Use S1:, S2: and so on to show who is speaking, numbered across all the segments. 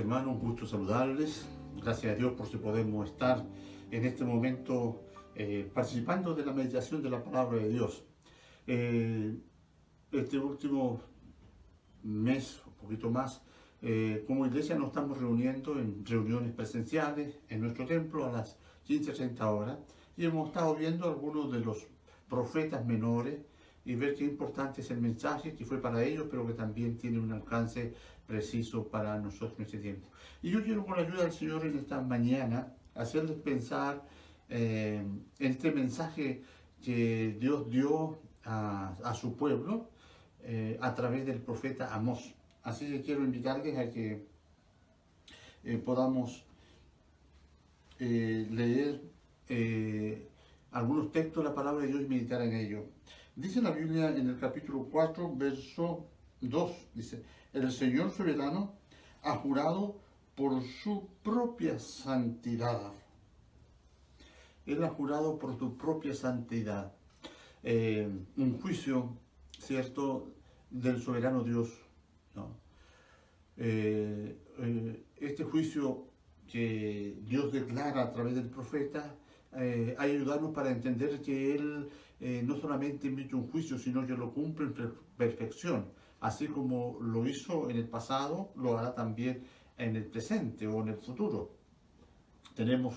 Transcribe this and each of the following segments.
S1: hermanos, un gusto saludarles. Gracias a Dios por si podemos estar en este momento participando de la meditación de la palabra de Dios. Este último mes, un poquito más, como iglesia nos estamos reuniendo en reuniones presenciales en nuestro templo a las 15:30 horas y hemos estado viendo algunos de los profetas menores y ver qué importante es el mensaje que fue para ellos, pero que también tiene un alcance preciso para nosotros en este tiempo. Y yo quiero, con la ayuda del Señor en esta mañana, hacerles pensar en este mensaje que Dios dio a su pueblo a través del profeta Amós. Así que quiero invitarles a que podamos leer algunos textos de la palabra de Dios y meditar en ello. Dice la Biblia en el capítulo 4, verso 2, dice: el Señor soberano ha jurado por su propia santidad. Él ha jurado por su propia santidad. Un juicio, ¿cierto?, del soberano Dios, ¿no? Este juicio que Dios declara a través del profeta ayudarnos para entender que Él no solamente emite un juicio, sino que lo cumple en perfección. Así como lo hizo en el pasado, lo hará también en el presente o en el futuro. Tenemos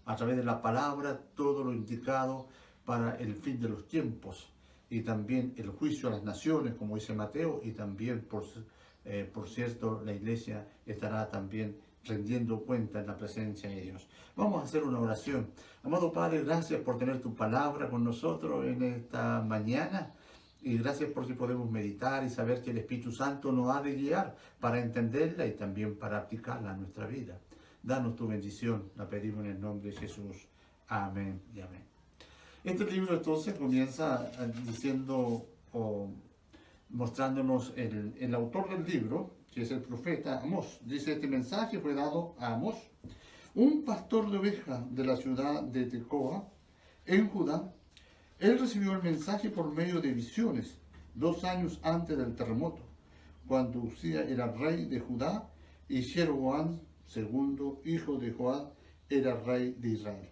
S1: a través de la palabra todo lo indicado para el fin de los tiempos y también el juicio a las naciones, como dice Mateo, y también, por cierto, la iglesia estará también rendiendo cuenta en la presencia de Dios. Vamos a hacer una oración. Amado Padre, gracias por tener tu palabra con nosotros en esta mañana. Y gracias porque podemos meditar y saber que el Espíritu Santo nos ha de guiar para entenderla y también para aplicarla a nuestra vida. Danos tu bendición, la pedimos en el nombre de Jesús. Amén y amén. Este libro entonces comienza diciendo o mostrándonos el autor del libro, que es el profeta Amós. Dice: este mensaje fue dado a Amós, un pastor de ovejas de la ciudad de Tecoa, en Judá. Él recibió el mensaje por medio de visiones, 2 años antes del terremoto, cuando Usía era rey de Judá y Jeroboam II, hijo de Joab, era rey de Israel.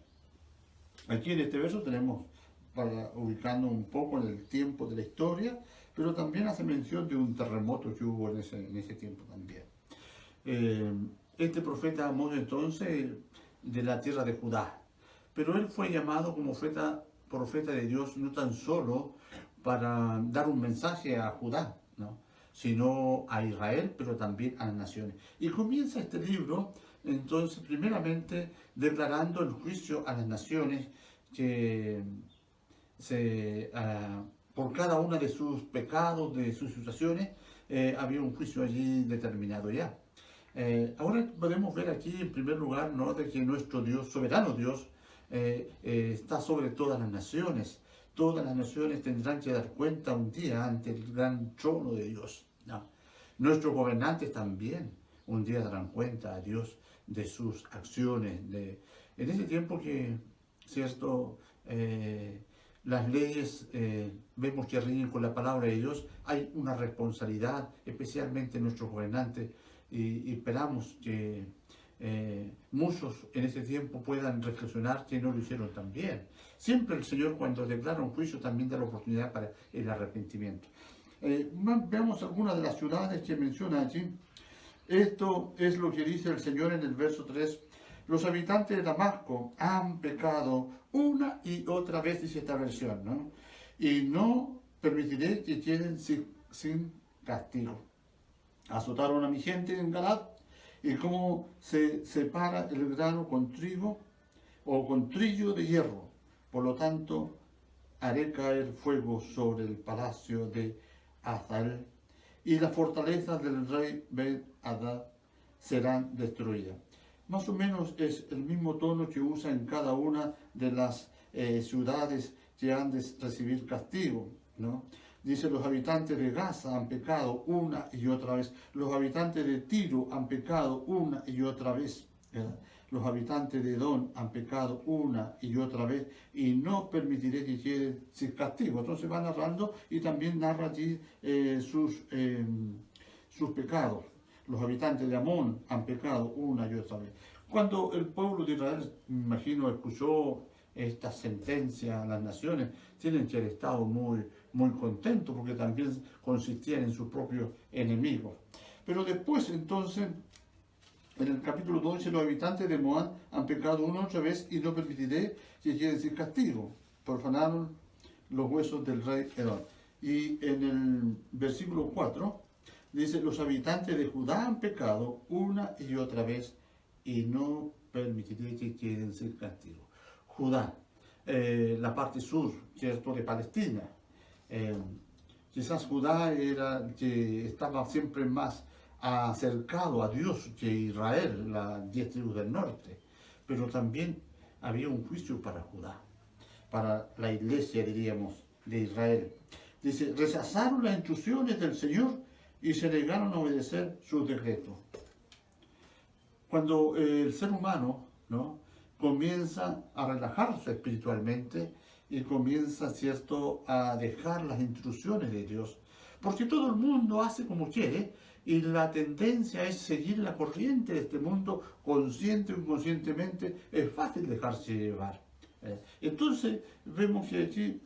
S1: Aquí en este verso tenemos, para ubicarnos un poco en el tiempo de la historia, pero también hace mención de un terremoto que hubo en ese tiempo también. Este profeta Amós entonces de la tierra de Judá, pero él fue llamado como profeta de Dios no tan solo para dar un mensaje a Judá, ¿no?, sino a Israel, pero también a las naciones. Y comienza este libro entonces primeramente declarando el juicio a las naciones que por cada una de sus pecados, de sus situaciones, había un juicio allí determinado ya. Ahora podemos ver aquí en primer lugar, ¿no?, de que nuestro Dios, soberano Dios, está sobre todas las naciones. Todas las naciones tendrán que dar cuenta un día ante el gran trono de Dios, ¿no? Nuestros gobernantes también un día darán cuenta a Dios de sus acciones. En ese tiempo que, cierto, las leyes vemos que riñen con la palabra de Dios, hay una responsabilidad, especialmente nuestros gobernantes, y esperamos que muchos en ese tiempo puedan reflexionar que no lo hicieron tan bien. Siempre el Señor, cuando declara un juicio, también da la oportunidad para el arrepentimiento. Veamos algunas de las ciudades que menciona allí. Esto es lo que dice el Señor en el verso 3. Los habitantes de Damasco han pecado una y otra vez, dice esta versión, ¿no? Y no permitiré que queden sin castigo. Azotaron a mi gente en Galad, y cómo se separa el grano con trigo o con trillo de hierro. Por lo tanto, haré caer fuego sobre el palacio de Hazael, y las fortalezas del rey Ben-Hadad serán destruidas. Más o menos es el mismo tono que usa en cada una de las ciudades que han de recibir castigo, ¿no? Dice: los habitantes de Gaza han pecado una y otra vez. Los habitantes de Tiro han pecado una y otra vez, ¿verdad? Los habitantes de Edom han pecado una y otra vez, y no permitiré que queden sin castigo. Entonces va narrando y también narra allí sus pecados. Los habitantes de Amón han pecado una y otra vez. Cuando el pueblo de Israel, me imagino, escuchó esta sentencia a las naciones, tienen que haber estado muy contentos porque también consistían en sus propios enemigos. Pero después, entonces, en el capítulo 12, los habitantes de Moab han pecado una otra vez y no permitiré que queden sin castigo. Profanaron los huesos del rey Edom. Y en el versículo 4 dice, los habitantes de Judá han pecado una y otra vez y no permitiré que queden sin castigo. Judá, la parte sur, ¿cierto?, de Palestina. Quizás Judá era que estaba siempre más acercado a Dios que Israel, las 10 tribus del norte. Pero también había un juicio para Judá, para la iglesia, diríamos, de Israel. Dice, rechazaron las instrucciones del Señor y se negaron a obedecer sus decretos. Cuando el ser humano, ¿no?, comienza a relajarse espiritualmente y comienza, ¿cierto?, a dejar las instrucciones de Dios, porque todo el mundo hace como quiere y la tendencia es seguir la corriente de este mundo, consciente o inconscientemente, es fácil dejarse llevar. Entonces vemos que aquí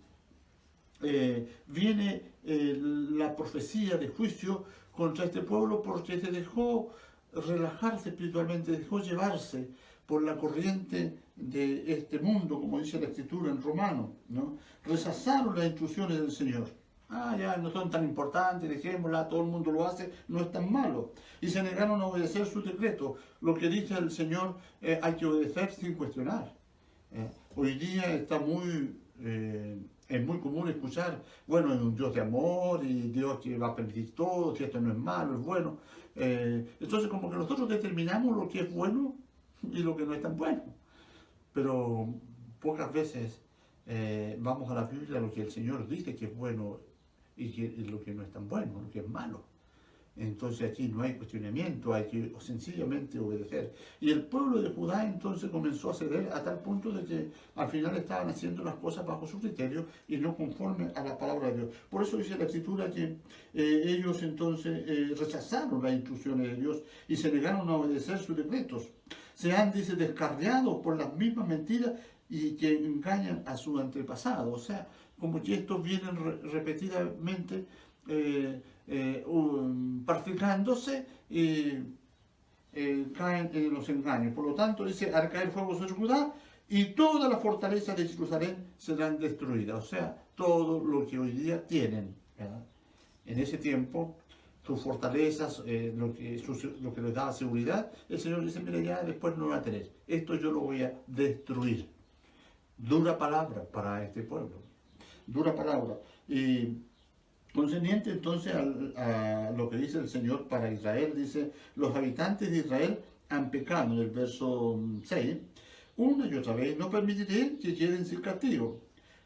S1: viene la profecía de juicio contra este pueblo porque se dejó relajarse espiritualmente, dejó llevarse por la corriente de este mundo, como dice la Escritura en Romano, ¿no? Rechazaron las instrucciones del Señor. Ya no son tan importantes, dejémosla, todo el mundo lo hace, no es tan malo. Y se negaron a obedecer su decreto. Lo que dice el Señor, hay que obedecer sin cuestionar. Hoy día está es muy común escuchar, bueno, es un Dios de amor y Dios que va a permitir todo, si esto no es malo, es bueno. Entonces como que nosotros determinamos lo que es bueno y lo que no es tan bueno. Pero pocas veces vamos a la Biblia lo que el Señor dice que es bueno y lo que no es tan bueno, lo que es malo. Entonces aquí no hay cuestionamiento, hay que sencillamente obedecer. Y el pueblo de Judá entonces comenzó a ceder a tal punto de que al final estaban haciendo las cosas bajo su criterio y no conforme a la palabra de Dios. Por eso dice la Escritura que ellos entonces rechazaron las instrucciones de Dios y se negaron a obedecer sus decretos. Se han, dice, descarriado por las mismas mentiras y que engañan a su antepasado. O sea, como que estos vienen repetidamente practicándose y caen en los engaños. Por lo tanto, dice, al caer fuego sobre Judá y todas las fortalezas de Jerusalén serán destruidas. O sea, todo lo que hoy día tienen, ¿verdad? En ese tiempo, sus fortalezas, lo que les daba seguridad, el Señor dice, mira, ya después no va a tener. Esto yo lo voy a destruir. Dura palabra para este pueblo. Dura palabra. Y concerniente entonces a lo que dice el Señor para Israel, dice, los habitantes de Israel han pecado, en el verso 6, una y otra vez, no permitiré que queden sin castigo.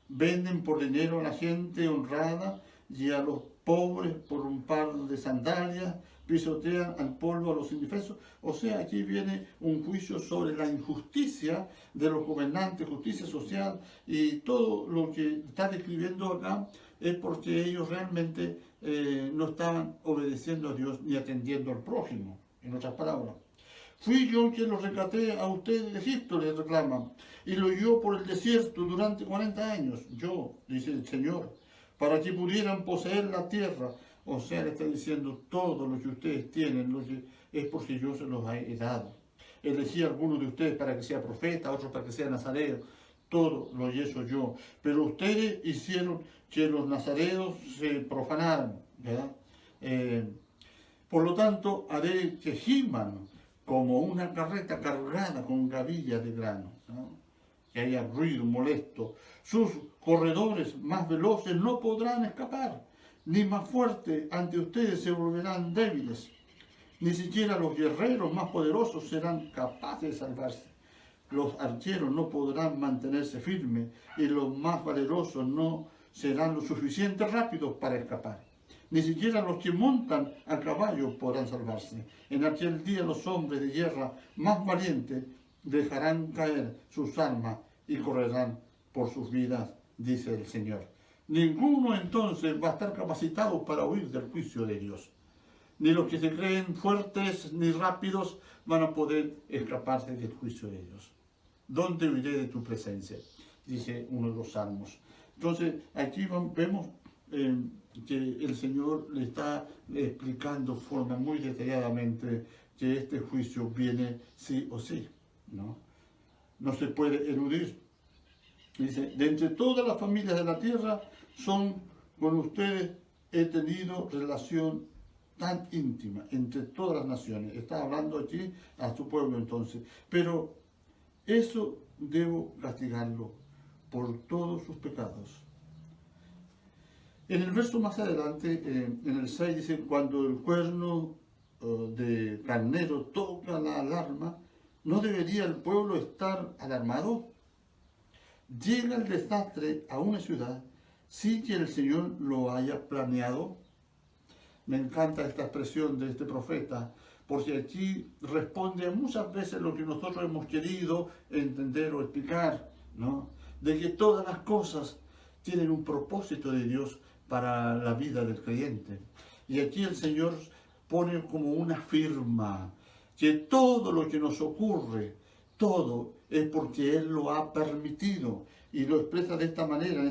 S1: Venden por dinero a la gente honrada y a los pobres por un par de sandalias, pisotean al polvo a los indefensos. O sea, aquí viene un juicio sobre la injusticia de los gobernantes, justicia social, y todo lo que está describiendo acá es porque ellos realmente no estaban obedeciendo a Dios ni atendiendo al prójimo, en otras palabras. Fui yo quien los rescaté a ustedes de Egipto, les reclaman, y lo guió por el desierto durante 40 años. Yo, dice el Señor, para que pudieran poseer la tierra. O sea, le está diciendo, todo lo que ustedes tienen es porque yo se los he dado. Elegí a algunos de ustedes para que sea profeta, otros para que sea nazareo. Todo lo he hecho yo. Pero ustedes hicieron que los nazareos se profanaran, ¿verdad? Por lo tanto, haré que giman como una carreta cargada con gavillas de grano, ¿no? Que haya ruido molesto. Sus corredores más veloces no podrán escapar, ni más fuertes ante ustedes se volverán débiles. Ni siquiera los guerreros más poderosos serán capaces de salvarse. Los archeros no podrán mantenerse firmes y los más valerosos no serán lo suficiente rápidos para escapar. Ni siquiera los que montan a caballo podrán salvarse. En aquel día los hombres de guerra más valientes dejarán caer sus armas y correrán por sus vidas, dice el Señor. Ninguno entonces va a estar capacitado para huir del juicio de Dios. ni los que se creen fuertes ni rápidos van a poder escaparse del juicio de Dios. ¿Dónde huiré de tu presencia? Dice uno de los salmos. Entonces, aquí vemos que el Señor le está explicando de forma muy detalladamente que este juicio viene sí o sí, ¿no? No se puede eludir. Dice, de entre todas las familias de la tierra, con ustedes he tenido relación tan íntima, entre todas las naciones. Está hablando aquí a su pueblo entonces. Pero eso debo castigarlo por todos sus pecados. En el verso más adelante, en el 6, dice, cuando el cuerno de carnero toca la alarma, ¿no debería el pueblo estar alarmado? Llega el desastre a una ciudad sin que el Señor lo haya planeado. Me encanta esta expresión de este profeta, porque aquí responde a muchas veces lo que nosotros hemos querido entender o explicar, ¿no? De que todas las cosas tienen un propósito de Dios para la vida del creyente. Y aquí el Señor pone como una firma, que todo lo que nos ocurre, todo es porque Él lo ha permitido. Y lo expresa de esta manera,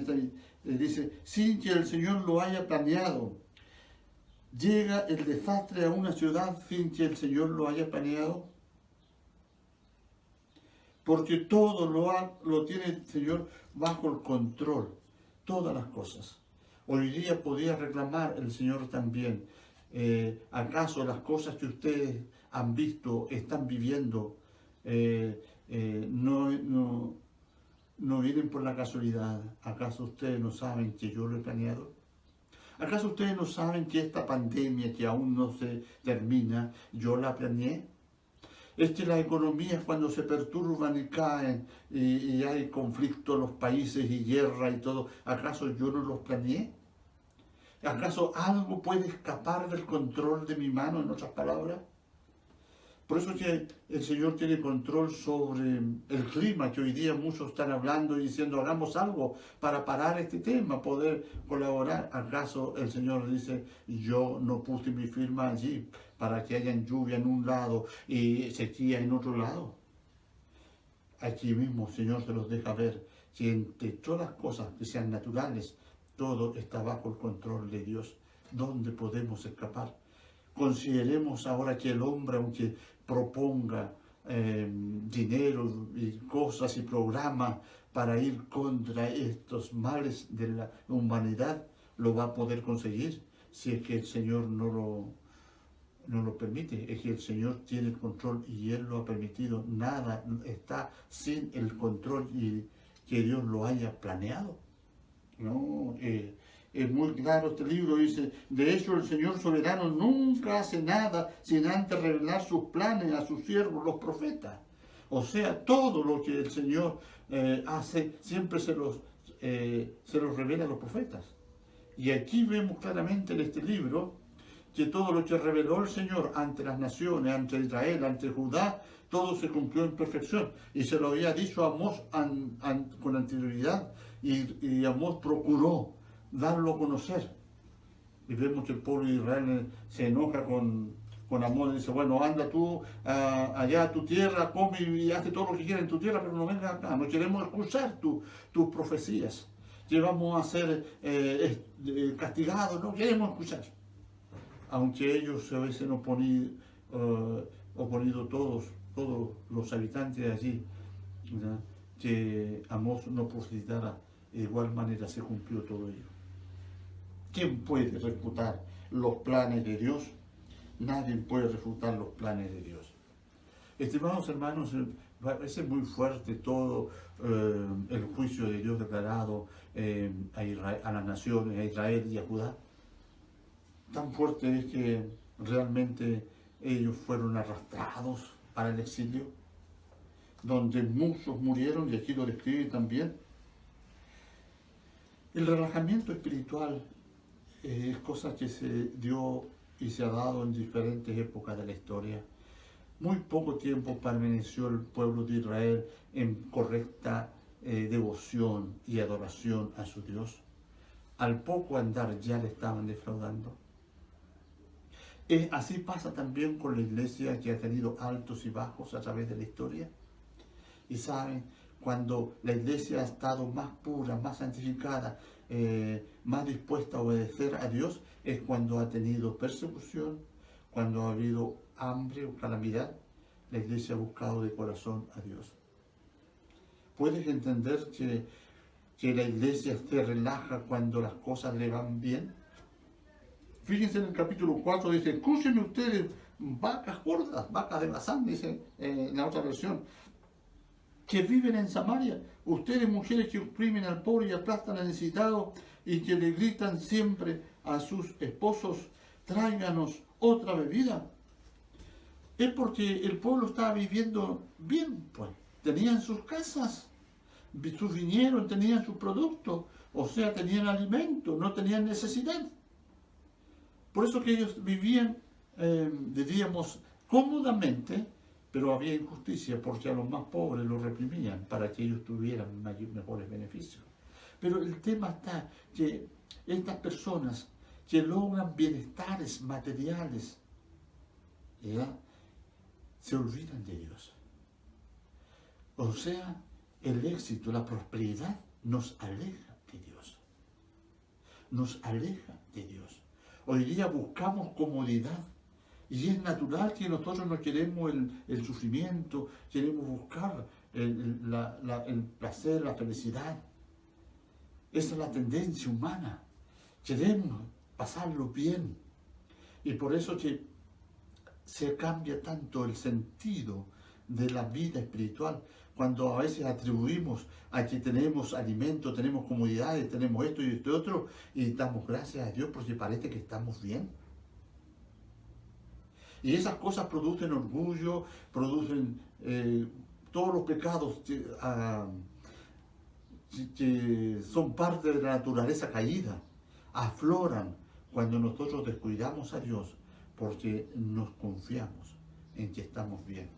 S1: dice, sin que el Señor lo haya planeado. Llega el desastre a una ciudad sin que el Señor lo haya planeado. Porque todo lo tiene el Señor bajo el control. Todas las cosas. Hoy día podría reclamar el Señor también. ¿Acaso las cosas que ustedes han visto, están viviendo, no vienen por la casualidad? ¿Acaso ustedes no saben que yo lo he planeado? ¿Acaso ustedes no saben que esta pandemia que aún no se termina, yo la planeé? Es que las economías cuando se perturban y caen y hay conflicto en los países y guerra y todo, ¿acaso yo no los planeé? ¿Acaso algo puede escapar del control de mi mano, en otras palabras? Por eso que el Señor tiene control sobre el clima, que hoy día muchos están hablando y diciendo, hagamos algo para parar este tema, poder colaborar. ¿Acaso el Señor dice, yo no puse mi firma allí para que haya lluvia en un lado y sequía en otro lado? Aquí mismo el Señor se los deja ver, que entre todas las cosas que sean naturales, todo está bajo el control de Dios. ¿Dónde podemos escapar? Consideremos ahora que el hombre, aunque proponga dinero y cosas y programas para ir contra estos males de la humanidad, lo va a poder conseguir si es que el Señor no lo permite. Es que el Señor tiene el control y Él lo ha permitido. Nada está sin el control y que Dios lo haya planeado. No, es muy claro este libro, dice, de hecho el Señor soberano nunca hace nada sin antes revelar sus planes a sus siervos, los profetas. O sea, todo lo que el Señor hace siempre se los revela a los profetas. Y aquí vemos claramente en este libro que todo lo que reveló el Señor ante las naciones, ante Israel, ante Judá, todo se cumplió en perfección. Y se lo había dicho a Amós con anterioridad. Y Amós procuró darlo a conocer. Y vemos que el pueblo de Israel se enoja con Amós y dice, bueno, anda tú allá a tu tierra, come y hazte todo lo que quieras en tu tierra, pero no vengas acá, no queremos escuchar tus profecías. Que vamos a ser castigados, no queremos escuchar. Aunque ellos se hubiesen oponido todos los habitantes de allí, ¿verdad?, que Amós no profetizara, de igual manera se cumplió todo ello. ¿Quién puede refutar los planes de Dios? Nadie puede refutar los planes de Dios. Estimados hermanos, parece muy fuerte todo el juicio de Dios declarado a las naciones, a Israel y a Judá. Tan fuerte es que realmente ellos fueron arrastrados para el exilio, donde muchos murieron, y aquí lo describe también. El relajamiento espiritual es cosa que se dio y se ha dado en diferentes épocas de la historia. Muy poco tiempo permaneció el pueblo de Israel en correcta devoción y adoración a su Dios. Al poco andar ya le estaban defraudando. Así pasa también con la iglesia que ha tenido altos y bajos a través de la historia. Y saben, cuando la iglesia ha estado más pura, más santificada, más dispuesta a obedecer a Dios, es cuando ha tenido persecución, cuando ha habido hambre o calamidad, la iglesia ha buscado de corazón a Dios. ¿Puedes entender que la iglesia se relaja cuando las cosas le van bien? Fíjense en el capítulo 4, dice, escúchenme ustedes, vacas gordas, vacas de Basán, dice en la otra versión, que viven en Samaria, ustedes mujeres que oprimen al pobre y aplastan al necesitado y que le gritan siempre a sus esposos, tráiganos otra bebida. Es porque el pueblo estaba viviendo bien, pues. Tenían sus casas, sus viñedos, tenían sus productos, o sea, tenían alimento, no tenían necesidad. Por eso que ellos vivían, diríamos, cómodamente, pero había injusticia porque a los más pobres los reprimían para que ellos tuvieran mejores beneficios. Pero el tema está que estas personas que logran bienestares materiales, ¿ya?, se olvidan de Dios. O sea, el éxito, la prosperidad nos aleja de Dios. Nos aleja de Dios. Hoy día buscamos comodidad y es natural que nosotros no queremos el sufrimiento, queremos buscar el placer, la felicidad. Esa es la tendencia humana. Queremos pasarlo bien. Y por eso que se cambia tanto el sentido de la vida espiritual, cuando a veces atribuimos a que tenemos alimento, tenemos comodidades, tenemos esto y esto otro, y damos gracias a Dios porque parece que estamos bien. Y esas cosas producen orgullo, producen todos los pecados que son parte de la naturaleza caída, afloran cuando nosotros descuidamos a Dios porque nos confiamos en que estamos bien.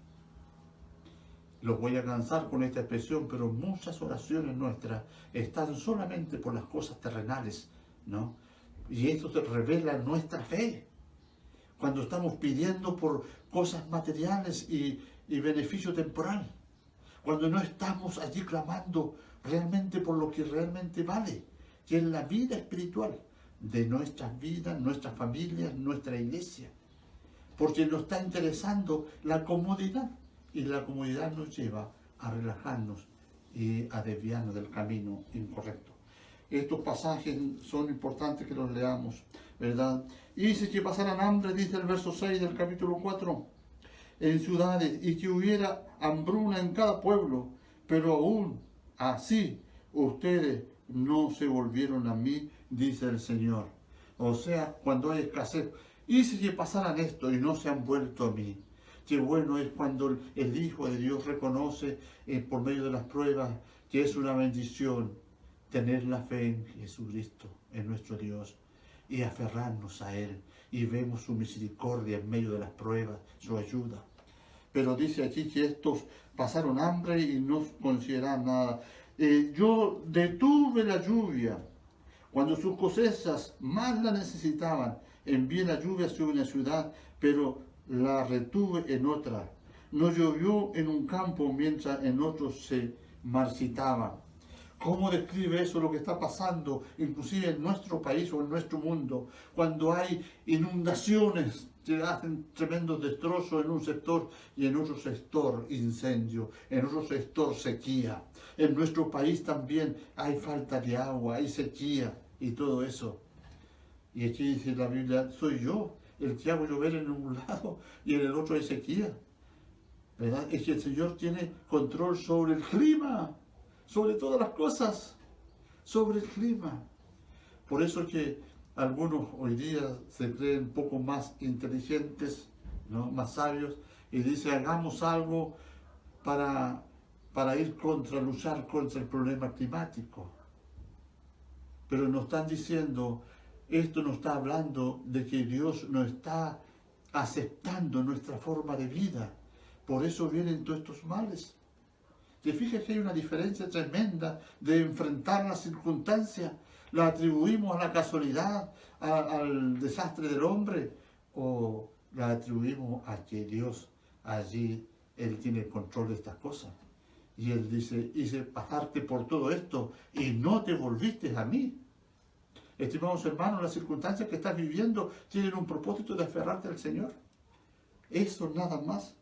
S1: Los voy a cansar con esta expresión, pero muchas oraciones nuestras están solamente por las cosas terrenales, ¿no? Y esto te revela nuestra fe. Cuando estamos pidiendo por cosas materiales y beneficio temporal. Cuando no estamos allí clamando realmente por lo que realmente vale, que es la vida espiritual de nuestras vidas, nuestras familias, nuestra iglesia. Porque nos está interesando la comodidad. Y la comodidad nos lleva a relajarnos y a desviarnos del camino incorrecto. Estos pasajes son importantes que los leamos, ¿verdad? Y dice que pasaran hambre, dice el verso 6 del capítulo 4, en ciudades, y que hubiera hambruna en cada pueblo, pero aún así ustedes no se volvieron a mí, dice el Señor. O sea, cuando hay escasez, y si pasaran esto y no se han vuelto a mí. Qué bueno es cuando el Hijo de Dios reconoce por medio de las pruebas que es una bendición tener la fe en Jesucristo, en nuestro Dios, y aferrarnos a Él. Y vemos su misericordia en medio de las pruebas, su ayuda. Pero dice aquí que estos pasaron hambre y no consideraban nada. Yo detuve la lluvia cuando sus cosechas más la necesitaban. Envié la lluvia sobre una ciudad, pero la retuve en otra. No llovió en un campo mientras en otros se marchitaba. ¿Cómo describe eso lo que está pasando, inclusive en nuestro país o en nuestro mundo, cuando hay inundaciones que hacen tremendos destrozos en un sector y en otro sector incendio, en otro sector sequía? En nuestro país también hay falta de agua, hay sequía y todo eso. Y aquí dice la Biblia, soy yo el que hago llover en un lado y en el otro hay sequía, ¿verdad? Es que el Señor tiene control sobre el clima, sobre todas las cosas, sobre el clima. Por eso que algunos hoy día se creen un poco más inteligentes, ¿no?, más sabios, y dicen hagamos algo para luchar contra el problema climático. Pero nos están diciendo, esto nos está hablando de que Dios no está aceptando nuestra forma de vida. Por eso vienen todos estos males. Te fijas que hay una diferencia tremenda de enfrentar las circunstancias. La atribuimos a la casualidad, al desastre del hombre, o la atribuimos a que Dios allí, Él tiene el control de estas cosas. Y Él dice, hice pasarte por todo esto y no te volviste a mí. Estimados hermanos, las circunstancias que estás viviendo tienen un propósito de aferrarte al Señor. Eso nada más.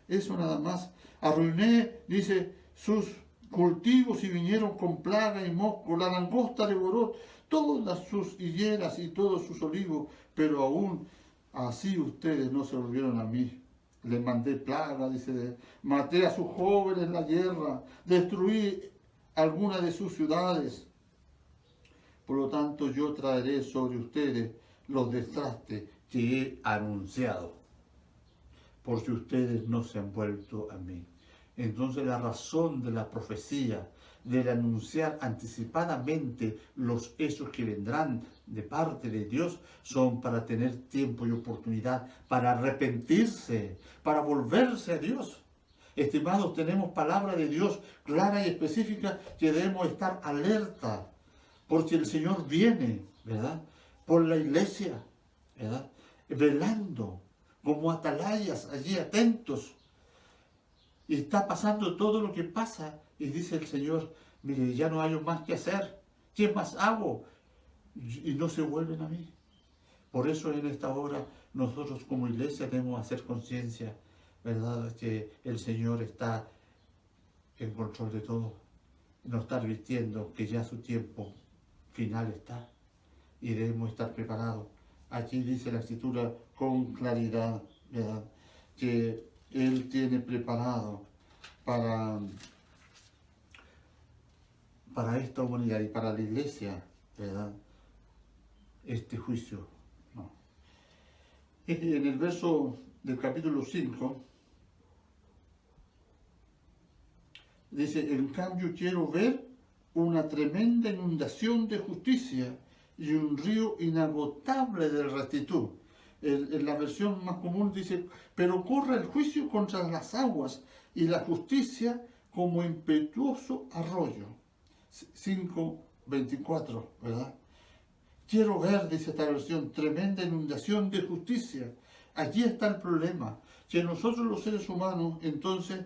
S1: Eso nada más. Arruiné, dice, sus cultivos y vinieron con plaga y mosco. La langosta devoró todas sus higueras y todos sus olivos, pero aún así ustedes no se volvieron a mí. Les mandé plaga, dice, maté a sus jóvenes en la guerra, destruí algunas de sus ciudades. Por lo tanto, yo traeré sobre ustedes los desastres que he anunciado, porque ustedes no se han vuelto a mí. Entonces la razón de la profecía, del anunciar anticipadamente los hechos que vendrán de parte de Dios, son para tener tiempo y oportunidad para arrepentirse, para volverse a Dios. Estimados, tenemos palabra de Dios clara y específica que debemos estar alerta, porque el Señor viene, ¿verdad?, por la iglesia, ¿verdad?, velando como atalayas allí atentos. Y está pasando todo lo que pasa. Y dice el Señor, mire, ya no hay más que hacer. ¿Qué más hago? Y no se vuelven a mí. Por eso en esta hora nosotros como iglesia debemos hacer conciencia, ¿verdad?, que el Señor está en control de todo. Nos está advirtiendo que ya su tiempo final está. Y debemos estar preparados. Aquí dice la Escritura con claridad, ¿verdad?, que Él tiene preparado para esta humanidad y para la iglesia, ¿verdad?, este juicio. No. En el verso del capítulo 5, dice, en cambio quiero ver una tremenda inundación de justicia y un río inagotable de rectitud. En la versión más común dice, pero corre el juicio contra las aguas y la justicia como impetuoso arroyo. 5:24, ¿verdad? Quiero ver, dice esta versión, tremenda inundación de justicia. Allí está el problema, que nosotros los seres humanos, entonces,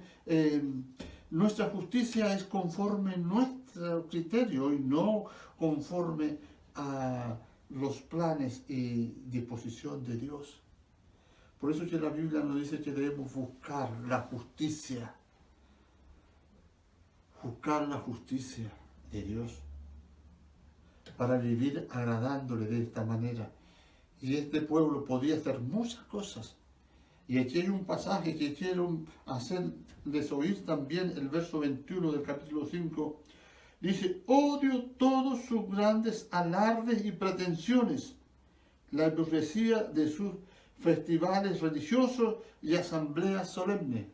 S1: nuestra justicia es conforme a nuestro criterio y no conforme a los planes y disposición de Dios. Por eso que la Biblia nos dice que debemos buscar la justicia de Dios para vivir agradándole de esta manera. Y este pueblo podía hacer muchas cosas. Y aquí hay un pasaje que quiero hacerles oír también, el verso 21 del capítulo 5. Dice, odio todos sus grandes alardes y pretensiones, la hipocresía de sus festivales religiosos y asambleas solemnes.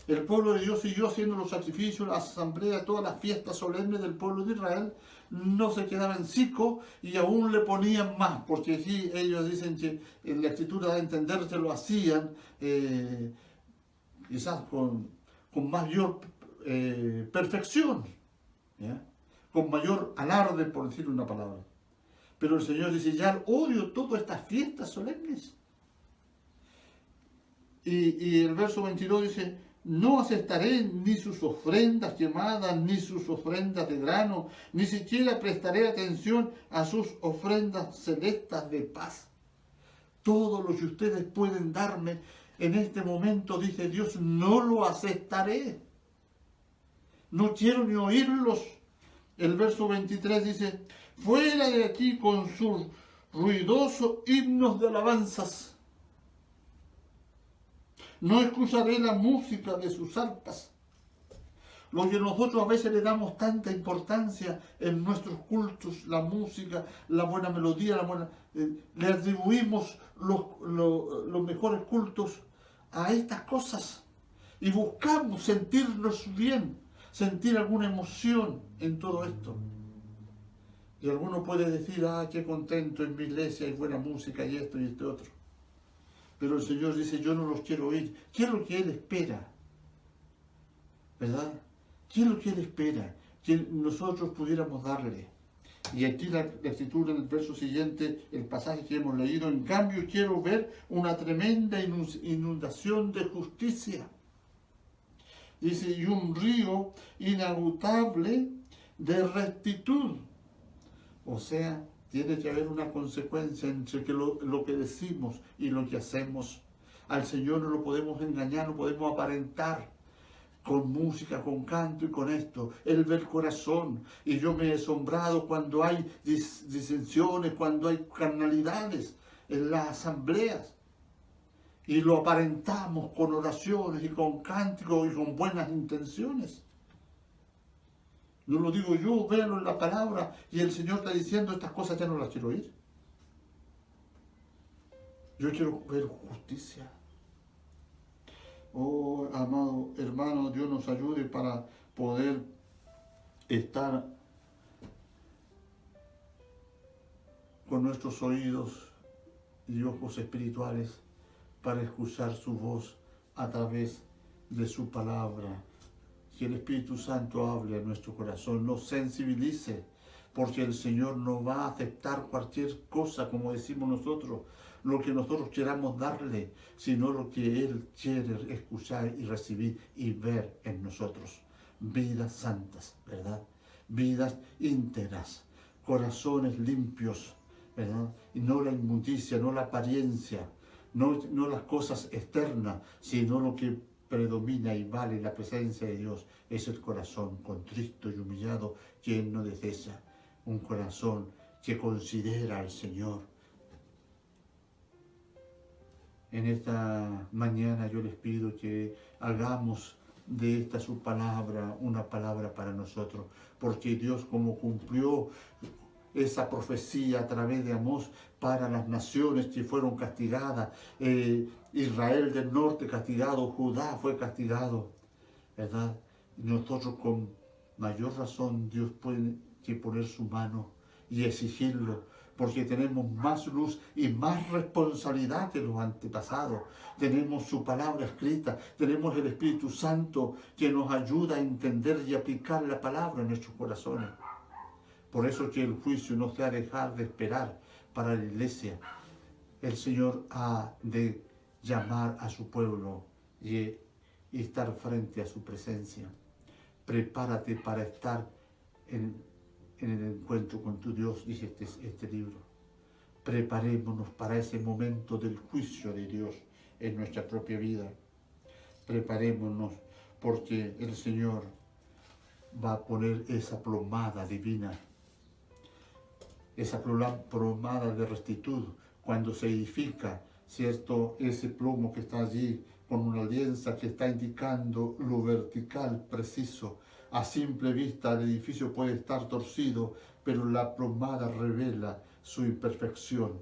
S1: El pueblo de Dios siguió haciendo los sacrificios, las asambleas, todas las fiestas solemnes del pueblo de Israel. No se quedaba en Sico y aún le ponían más, porque aquí ellos dicen que en la Escritura da a entender que lo hacían quizás con mayor perfección, ¿ya?, con mayor alarde, por decir una palabra. Pero el Señor dice, ya odio todas estas fiestas solemnes. Y el verso 22 dice, no aceptaré ni sus ofrendas quemadas, ni sus ofrendas de grano, ni siquiera prestaré atención a sus ofrendas celestas de paz. Todo lo que ustedes pueden darme en este momento, dice Dios, no lo aceptaré. No quiero ni oírlos. El verso 23 dice, fuera de aquí con sus ruidosos himnos de alabanzas. No escucharé la música de sus arpas. Lo que nosotros a veces le damos tanta importancia en nuestros cultos, la música, la buena melodía, le atribuimos los mejores cultos a estas cosas. Y buscamos sentirnos bien, sentir alguna emoción en todo esto. Y alguno puede decir, qué contento en mi iglesia, hay buena música y esto y este otro. Pero el Señor dice, yo no los quiero oír. ¿Qué es lo que Él espera? ¿Verdad? ¿Qué es lo que Él espera? Que nosotros pudiéramos darle. Y aquí la escritura en el verso siguiente, el pasaje que hemos leído, en cambio quiero ver una tremenda inundación de justicia. Dice, y un río inagotable de rectitud. O sea, tiene que haber una consecuencia entre lo que decimos y lo que hacemos. Al Señor no lo podemos engañar, no podemos aparentar con música, con canto y con esto. Él ve el corazón. Y yo me he asombrado cuando hay disensiones, cuando hay carnalidades en las asambleas. Y lo aparentamos con oraciones y con cánticos y con buenas intenciones. No lo digo yo, véanlo en la palabra. Y el Señor está diciendo, estas cosas ya no las quiero oír. Yo quiero ver justicia. Oh, amado hermano, Dios nos ayude para poder estar con nuestros oídos y ojos espirituales para escuchar su voz a través de su palabra. Que el Espíritu Santo hable a nuestro corazón, nos sensibilice, porque el Señor no va a aceptar cualquier cosa, como decimos nosotros, lo que nosotros queramos darle, sino lo que Él quiere escuchar y recibir y ver en nosotros. Vidas santas, ¿verdad? Vidas íntegras, corazones limpios, ¿verdad? Y no la inmundicia, no la apariencia, no las cosas externas, sino lo que predomina y vale la presencia de Dios es el corazón contrito y humillado, lleno de cesa, un corazón que considera al Señor. En esta mañana yo les pido que hagamos de esta su palabra una palabra para nosotros, porque Dios, como cumplió esa profecía a través de Amós para las naciones que fueron castigadas, Israel del norte castigado, Judá fue castigado, ¿verdad? Y nosotros con mayor razón Dios puede que poner su mano y exigirlo, porque tenemos más luz y más responsabilidad que los antepasados. Tenemos su palabra escrita, tenemos el Espíritu Santo que nos ayuda a entender y aplicar la palabra en nuestros corazones. Por eso que el juicio no se ha de dejar de esperar para la iglesia. El Señor ha de llamar a su pueblo y estar frente a su presencia. Prepárate para estar en el encuentro con tu Dios, dice este libro. Preparémonos para ese momento del juicio de Dios en nuestra propia vida. Preparémonos porque el Señor va a poner esa plomada divina, esa plomada de rectitud, cuando se edifica, ¿cierto? Ese plomo que está allí con una alianza que está indicando lo vertical preciso. A simple vista el edificio puede estar torcido, pero la plomada revela su imperfección.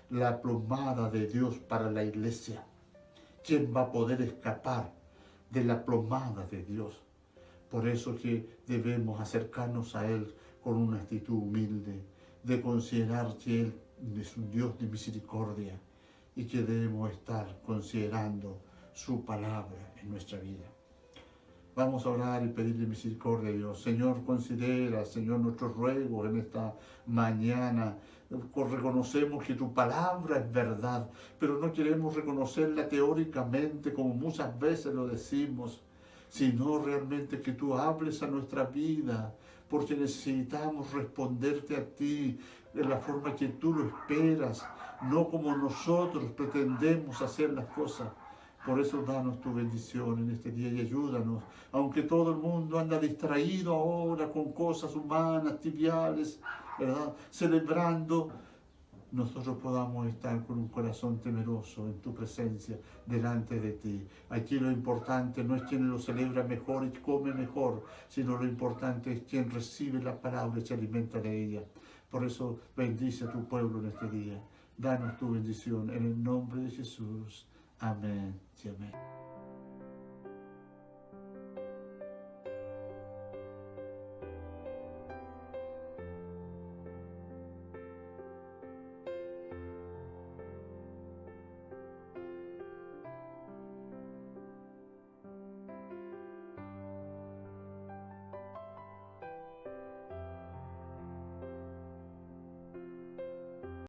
S1: La plomada de Dios para la iglesia. ¿Quién va a poder escapar de la plomada de Dios? Por eso que debemos acercarnos a Él con una actitud humilde, de considerar que Él es un Dios de misericordia y que debemos estar considerando su palabra en nuestra vida. Vamos a orar y pedirle misericordia a Dios. Señor, considera, Señor, nuestros ruegos en esta mañana. Reconocemos que tu palabra es verdad, pero no queremos reconocerla teóricamente como muchas veces lo decimos, sino realmente que tú hables a nuestra vida, porque necesitamos responderte a ti de la forma que tú lo esperas, no como nosotros pretendemos hacer las cosas. Por eso danos tu bendición en este día y ayúdanos, aunque todo el mundo anda distraído ahora con cosas humanas, triviales, ¿verdad? Celebrando, nosotros podamos estar con un corazón temeroso en tu presencia, delante de ti. Aquí lo importante no es quien lo celebra mejor y come mejor, sino lo importante es quien recibe la palabra y se alimenta de ella. Por eso bendice a tu pueblo en este día. Danos tu bendición en el nombre de Jesús. Amén y amén.